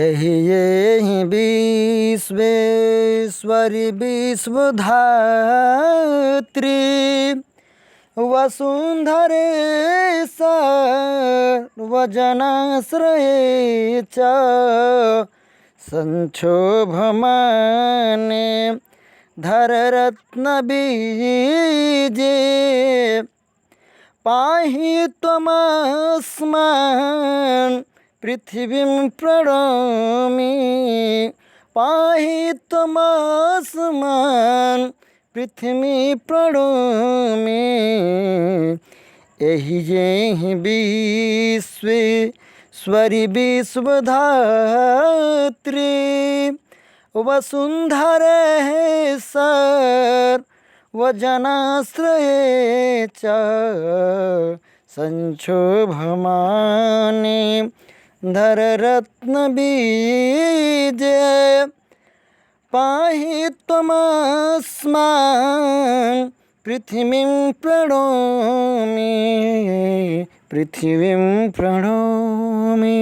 एहि एहि विश्वेश्वरी विश्वधात्री वसुंधरे सर्वजनाश्रये च संक्षोभमाने धररत्नबीजे पाहि त्वमस्मान् पृथिवीं प्रणौमि पाहि त्वमस्मान् पृथ्वी प्रणौमि एहि जेहि विश्वेश्वरी विश्वधात्री वसुंधरे सर्वजनाश्रये च संक्षोभमाने धररत्नबीजे पाहि त्वमस्मान् पृथिवीं प्रणौमि पृथिवीं प्रणौमि।